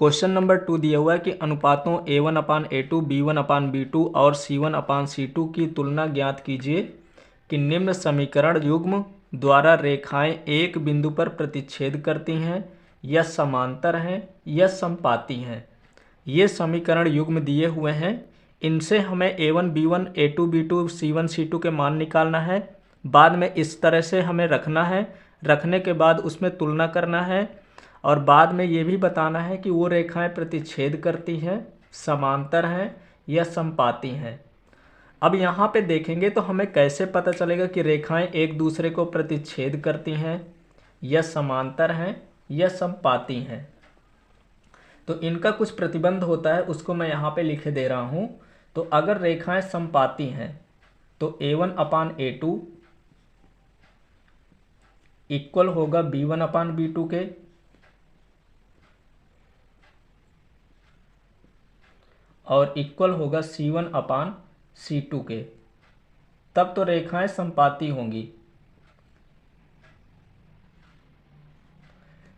Question number 2 दिया हुआ है कि अनुपातों A1/A2, B1/B2 और C1/C2 की तुलना ज्ञात कीजिए कि निम्न समीकरण युग्म द्वारा रेखाएं एक बिंदु पर प्रतिच्छेद करती हैं या समांतर हैं या समपाती हैं। ये समीकरण युग्म दिए हुए हैं, इनसे हमें A1 B1 A2 B2 C1 C2 के मान निकालना है। बाद में इस तरह से हमें रखना है, रखने के बाद उसमें तुलना करना है और बाद में ये भी बताना है कि वो रेखाएं प्रतिच्छेद करती हैं, समांतर हैं या समपाती हैं। अब यहाँ पे देखेंगे तो हमें कैसे पता चलेगा कि रेखाएं एक दूसरे को प्रतिच्छेद करती हैं या समांतर हैं या समपाती हैं। तो इनका कुछ प्रतिबंध होता है, उसको मैं यहाँ पे लिखे दे रहा हूँ। तो अगर रेखाएं समपाती हैं तो A1/A2 इक्वल होगा B1/B2 के, और इक्वल होगा C1/C2 के। तब तो रेखाएं समपाती होंगी।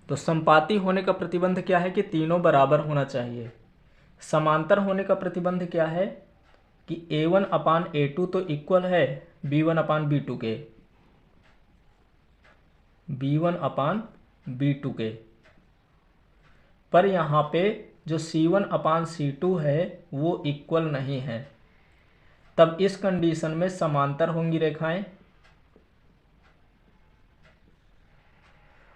तो समपाती होने का प्रतिबंध क्या है कि तीनों बराबर होना चाहिए। समांतर होने का प्रतिबंध क्या है कि A1/A2 तो इक्वल है B1/B2 के, B1/B2 के। पर यहाँ पे जो C1/C2 है वो इक्वल नहीं है। तब इस कंडीशन में समांतर होंगी रेखाएं।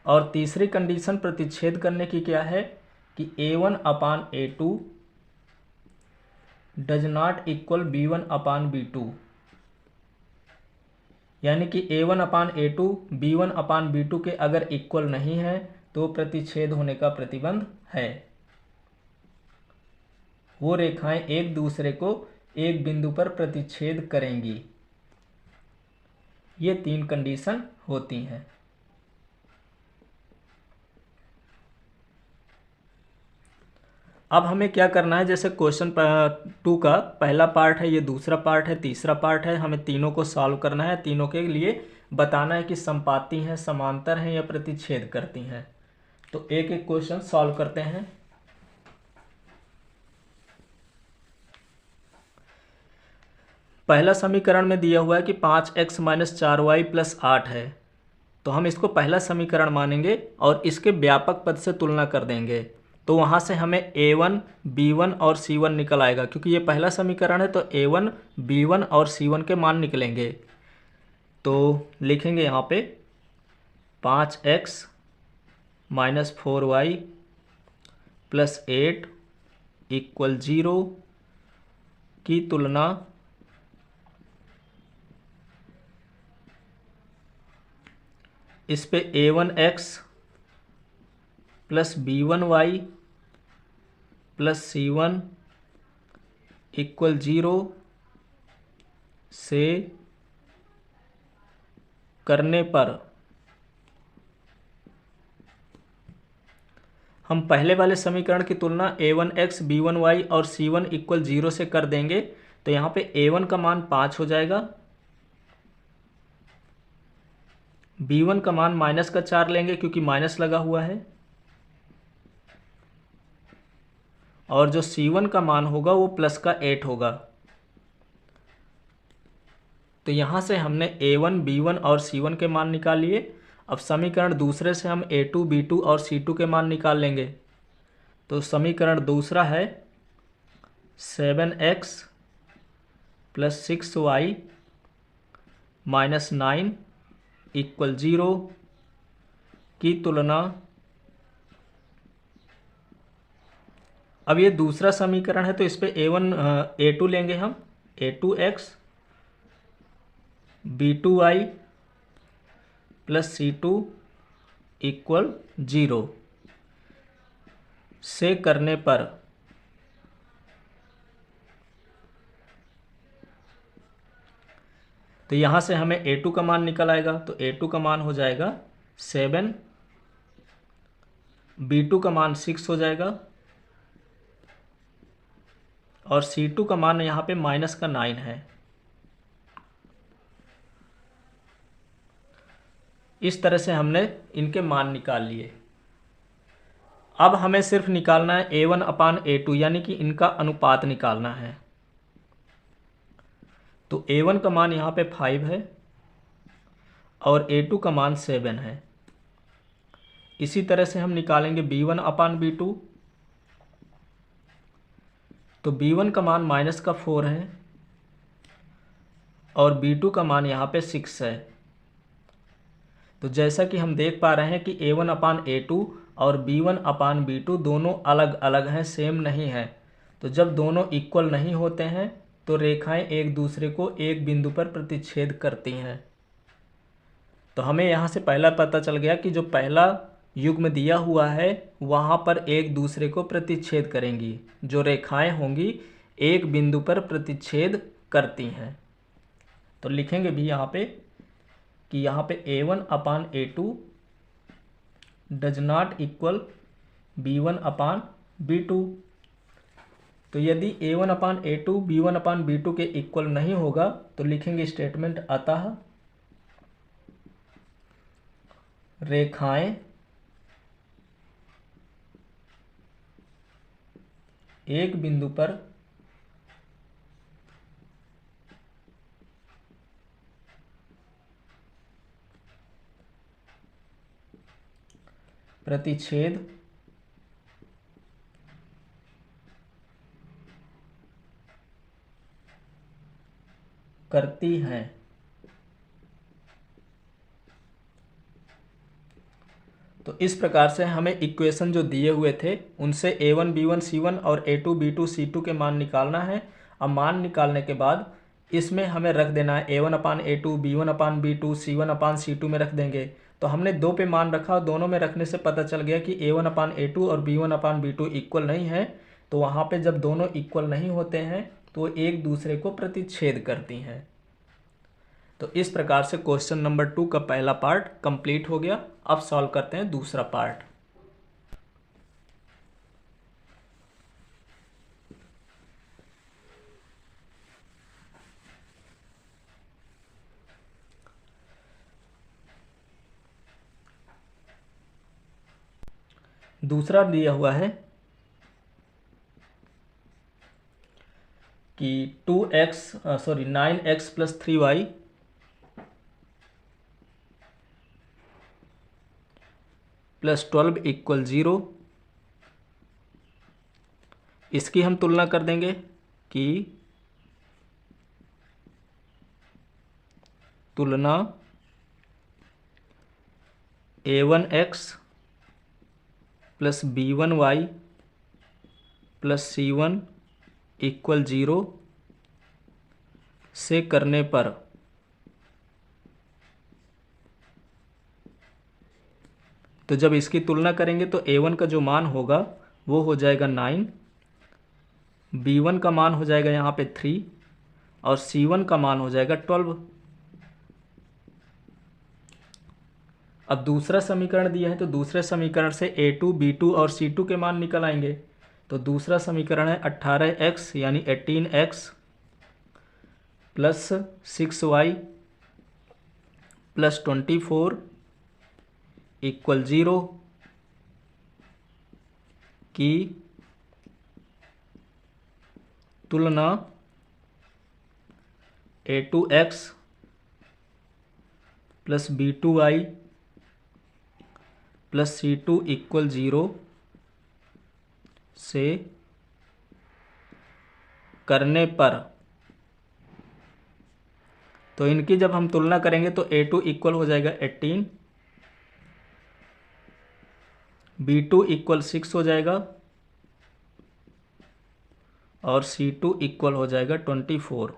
और तीसरी कंडीशन प्रतिच्छेद करने की क्या है कि A1/A2 does not equal B1/B2, यानी कि A1/A2 B1/B2 के अगर इक्वल नहीं है तो प्रतिच्छेद होने का प्रतिबंध है। वो रेखाएं एक दूसरे को एक बिंदु पर प्रतिच्छेद करेंगी। ये तीन कंडीशन होती हैं। अब हमें क्या करना है, जैसे क्वेश्चन 2 का पहला पार्ट है, ये दूसरा पार्ट है, तीसरा पार्ट है। हमें तीनों को सॉल्व करना है, तीनों के लिए बताना है कि समपाती हैं, समांतर हैं या प्रतिच्छेद करती हैं। तो एक एक क्वेश्चन सॉल्व करते हैं। पहला समीकरण में दिया हुआ है कि 5x - 4y + 8 है। तो हम इसको पहला समीकरण मानेंगे और इसके व्यापक पद से तुलना कर देंगे। तो वहाँ से हमें A1 B1 और C1 निकल आएगा, क्योंकि ये पहला समीकरण है तो A1 B1 और C1 के मान निकलेंगे। तो लिखेंगे यहाँ पे 5x - 4y + 8 = 0 की तुलना इस पे A1x + B1y + C1 = 0 से करने पर हम पहले वाले समीकरण की तुलना A1x B1y और C1 = 0 से कर देंगे। तो यहाँ पे A1 का मान 5 हो जाएगा, B1 का मान -4 लेंगे क्योंकि माइनस लगा हुआ है, और जो C1 का मान होगा वो +8 होगा। तो यहाँ से हमने A1 B1 और C1 के मान निकाल लिए। अब समीकरण दूसरे से हम A2 B2 और C2 के मान निकाल लेंगे। तो समीकरण दूसरा है 7x + 6y - 9 = 0 की तुलना, अब ये दूसरा समीकरण है तो इस पे A2 लेंगे हम, A2x B2y + C2 = 0 से करने पर तो यहाँ से हमें A2 का मान निकल आएगा। तो A2 का मान हो जाएगा 7, B2 का मान 6 हो जाएगा और C2 का मान यहाँ पे -9 है। इस तरह से हमने इनके मान निकाल लिए। अब हमें सिर्फ निकालना है A1 अपान A2 यानी कि इनका अनुपात निकालना है। तो A1 का मान यहाँ पे 5 है और A2 का मान 7 है। इसी तरह से हम निकालेंगे B1 अपान B2। तो B1 का मान -4 है और B2 का मान यहाँ पे 6 है। तो जैसा कि हम देख पा रहे हैं कि A1 अपान A2 और B1 अपान B2 दोनों अलग अलग हैं, सेम नहीं है। तो जब दोनों इक्वल नहीं होते हैं तो रेखाएं एक दूसरे को एक बिंदु पर प्रतिच्छेद करती हैं। तो हमें यहाँ से पहला पता चल गया कि जो पहला युग्म दिया हुआ है वहाँ पर एक दूसरे को प्रतिच्छेद करेंगी। जो रेखाएं होंगी एक बिंदु पर प्रतिच्छेद करती हैं। तो लिखेंगे भी यहाँ पे कि यहाँ पे A1 upon A2 does not equal B1 upon B2। तो यदि A1 अपान A2 B1 अपान B2 के इक्वल नहीं होगा तो लिखेंगे स्टेटमेंट अतः रेखाएं एक बिंदु पर प्रतिच्छेद करती हैं। तो इस प्रकार से हमें इक्वेशन जो दिए हुए थे उनसे A1 B1 C1 और A2 B2 C2 के मान निकालना है। अब मान निकालने के बाद इसमें हमें रख देना है A1 अपान A2 B1 अपान B2 C1 अपान C2 में रख देंगे। तो हमने 2 पे मान रखा और दोनों में रखने से पता चल गया कि A1 अपान A2 और B1 अपान B2 इक्वल नहीं है। तो वहाँ पे जब दोनों इक्वल नहीं होते हैं तो एक दूसरे को प्रतिच्छेद करती हैं। तो इस प्रकार से क्वेश्चन नंबर 2 का पहला पार्ट कंप्लीट हो गया। अब सॉल्व करते हैं दूसरा पार्ट। दूसरा दिया हुआ है कि 9x + 3y + 12 = 0। इसकी हम तुलना कर देंगे कि तुलना A1x + B1y + C1 = 0 से करने पर तो जब इसकी तुलना करेंगे तो A1 का जो मान होगा वो हो जाएगा 9, B1 का मान हो जाएगा यहाँ पे 3 और C1 का मान हो जाएगा 12। अब दूसरा समीकरण दिया है तो दूसरे समीकरण से A2 B2 और C2 के मान निकल आएंगे। तो दूसरा समीकरण है 18x यानी 18x + 6y + 24 = 0 की तुलना A2x + B2y + C2 = 0 से करने पर। तो इनकी जब हम तुलना करेंगे तो A2 इक्वल हो जाएगा 18, B2 = 6 हो जाएगा और C2 इक्वल हो जाएगा 24।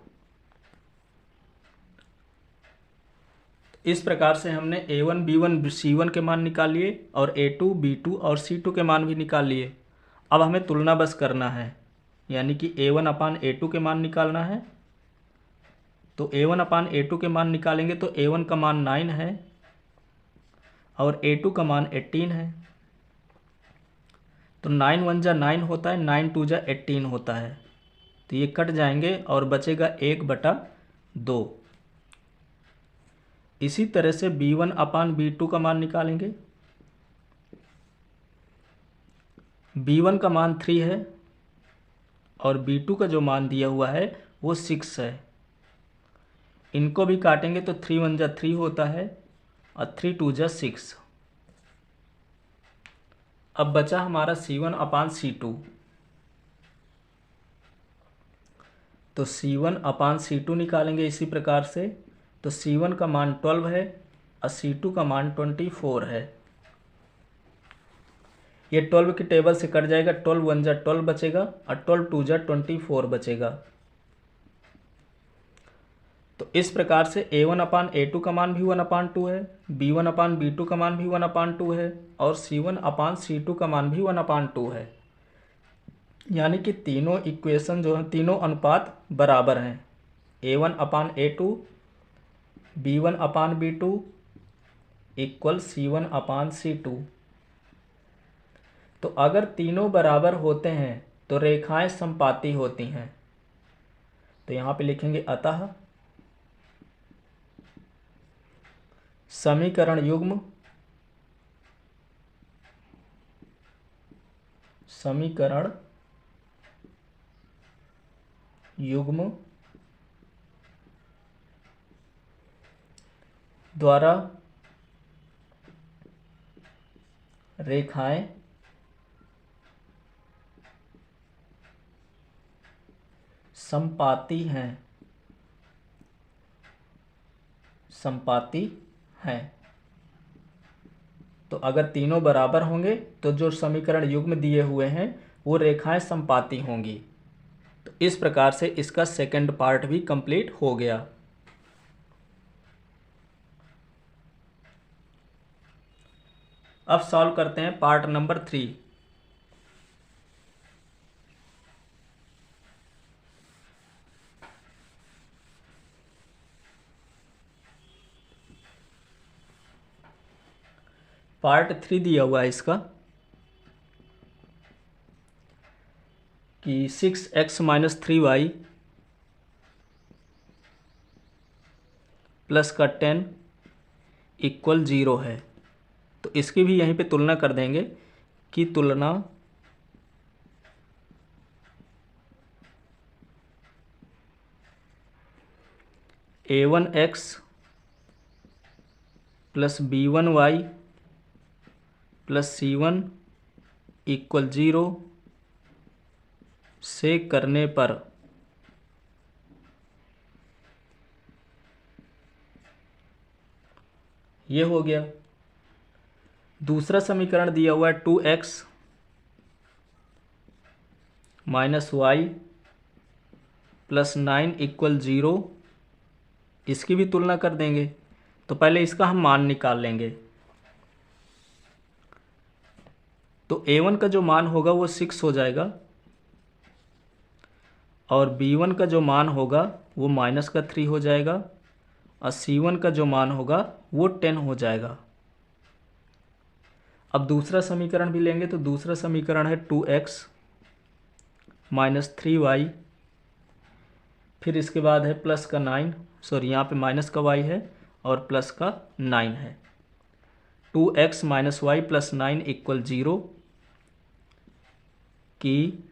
इस प्रकार से हमने A1 B1 C1 के मान निकाल लिए और A2 B2 और C2 के मान भी निकाल लिए। अब हमें तुलना बस करना है, यानी कि A1 अपान A2 के मान निकालना है। तो A1 अपान A2 के मान निकालेंगे तो A1 का मान 9 है और A2 का मान 18 है। तो 9 1 जा 9 होता है, 9 2 जा 18 होता है। तो ये कट जाएंगे और बचेगा 1/2। इसी तरह से B1 अपान B2 का मान निकालेंगे B1 का मान 3 है और B2 का जो मान दिया हुआ है वो 6 है। इनको भी काटेंगे तो 3 1 जा 3 होता है और 3 2 जा 6। अब बचा हमारा C1/C2। तो C1/C2 निकालेंगे इसी प्रकार से। तो C1 का मान 12 है और C2 का मान 24 है। ये 12 की टेबल से कट जाएगा, 12 1 जा 12 बचेगा और 12 2 जा 24 बचेगा। तो इस प्रकार से A1/A2 का मान भी 1/2 है, B1/B2 का मान भी 1/2 है और C1/C2 का मान भी 1/2 है। यानी कि तीनों इक्वेशन जो है, तीनों अनुपात बराबर हैं। A1/A2, B1/B2 equal C1/C2। तो अगर तीनों बराबर होते हैं तो रेखाएं समपाती होती हैं। तो यहाँ पे लिखेंगे अतः समीकरण युग्म द्वारा रेखाएं समपाती हैं। तो अगर तीनों बराबर होंगे तो जो समीकरण युग्म दिए हुए हैं वो रेखाएं समपाती होंगी। तो इस प्रकार से इसका सेकंड पार्ट भी कंप्लीट हो गया। अब सॉल्व करते हैं पार्ट नंबर 3। पार्ट 3 दिया हुआ है इसका कि 6x - 3y प्लस का 10 इक्वल 0 है। तो इसकी भी यहीं पे तुलना कर देंगे कि तुलना A1x plus B1y plus C1 equal 0 से करने पर ये हो गया। दूसरा समीकरण दिया हुआ है 2x - y प्लस 9 इक्वल 0। इसकी भी तुलना कर देंगे। तो पहले इसका हम मान निकाल लेंगे। तो A1 का जो मान होगा वो 6 हो जाएगा और B1 का जो मान होगा वो -3 हो जाएगा और C1 का जो मान होगा वो 10 हो जाएगा। अब दूसरा समीकरण भी लेंगे। तो दूसरा समीकरण है 2x - 3y, फिर इसके बाद है प्लस का 9, सॉरी यहाँ पे माइनस का y है और प्लस का 9 है। 2x - y प्लस 9 इक्वल 0 की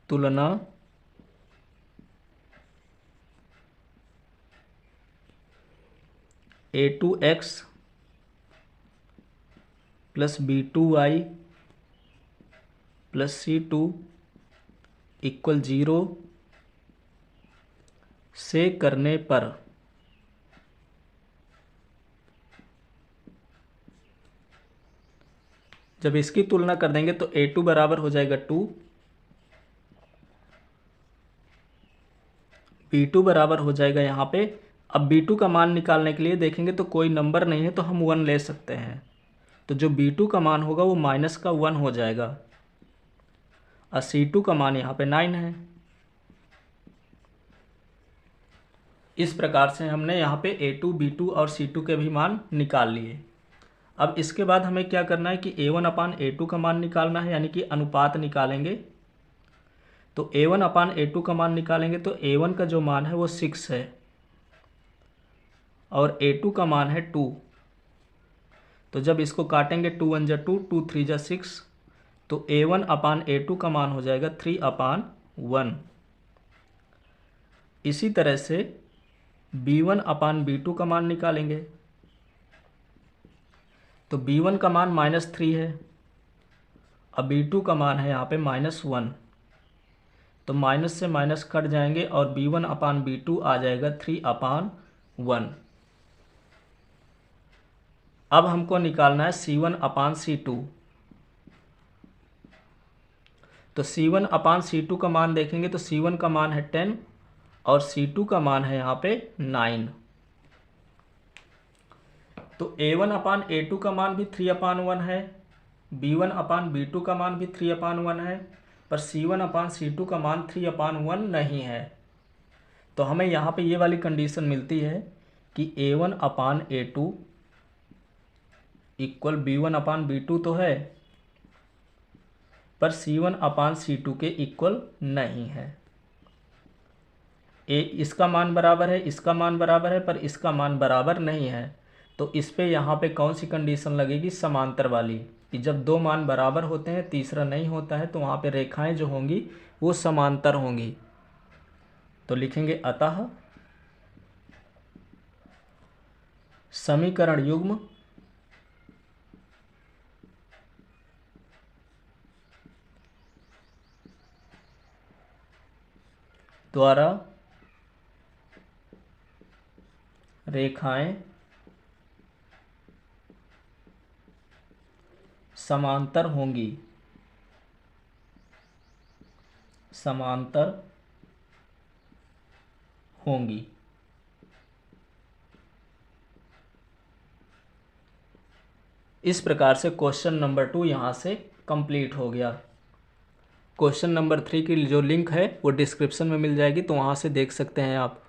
तुलना A2x plus B2y plus C2 equal 0 से करने पर जब इसकी तुलना कर देंगे तो A2 बराबर हो जाएगा 2, B2 बराबर हो जाएगा यहाँ पे। अब B2 का मान निकालने के लिए देखेंगे तो कोई नंबर नहीं है तो हम 1 ले सकते हैं। तो जो B2 का मान होगा वो -1 हो जाएगा और C2 का मान यहाँ पे 9 है। इस प्रकार से हमने यहाँ पे A2, B2 और C2 के भी मान निकाल लिए। अब इसके बाद हमें क्या करना है कि A1/A2 का मान निकालना है, यानी कि अनुपात निकालेंगे। तो A1/A2 का मान निकालेंगे तो A1 का जो मान है वो 6 है और A2 का मान है 2। तो जब इसको काटेंगे 2 1 जा 2, 2 3 जा 6, तो A1/A2 का मान हो जाएगा 3/1। इसी तरह से B1/B2 का मान निकालेंगे, तो B1 का मान -3 है, अब B2 का मान है यहाँ पे -1, तो माइनस से माइनस कट जाएंगे और B1/B2 आ जाएगा 3/1। अब हमको निकालना है C1/C2। तो C1/C2 का मान देखेंगे तो C1 का मान है 10 और C2 का मान है यहाँ पे 9। तो A1/A2 का मान भी 3/1 है, B1/B2 का मान भी 3/1 है, पर C1/C2 का मान 3/1 नहीं है। तो हमें यहाँ पे ये वाली कंडीशन मिलती है कि A1/A2 इक्वल B1/B2 तो है, पर C1/C2 के इक्वल नहीं है। इसका मान बराबर है, इसका मान बराबर है, पर इसका मान बराबर नहीं है। तो इस पे यहाँ पे कौन सी कंडीशन लगेगी? समांतर वाली, कि जब दो मान बराबर होते हैं तीसरा नहीं होता है तो वहाँ पे रेखाएं जो होंगी वो समांतर होंगी। तो लिखेंगे अतः समीकरण युग्म द्वारा रेखाएं समांतर होंगी, समांतर होंगी। इस प्रकार से क्वेश्चन नंबर 2 यहाँ से कंप्लीट हो गया। क्वेश्चन नंबर 3 की जो लिंक है वो डिस्क्रिप्शन में मिल जाएगी, तो वहाँ से देख सकते हैं आप।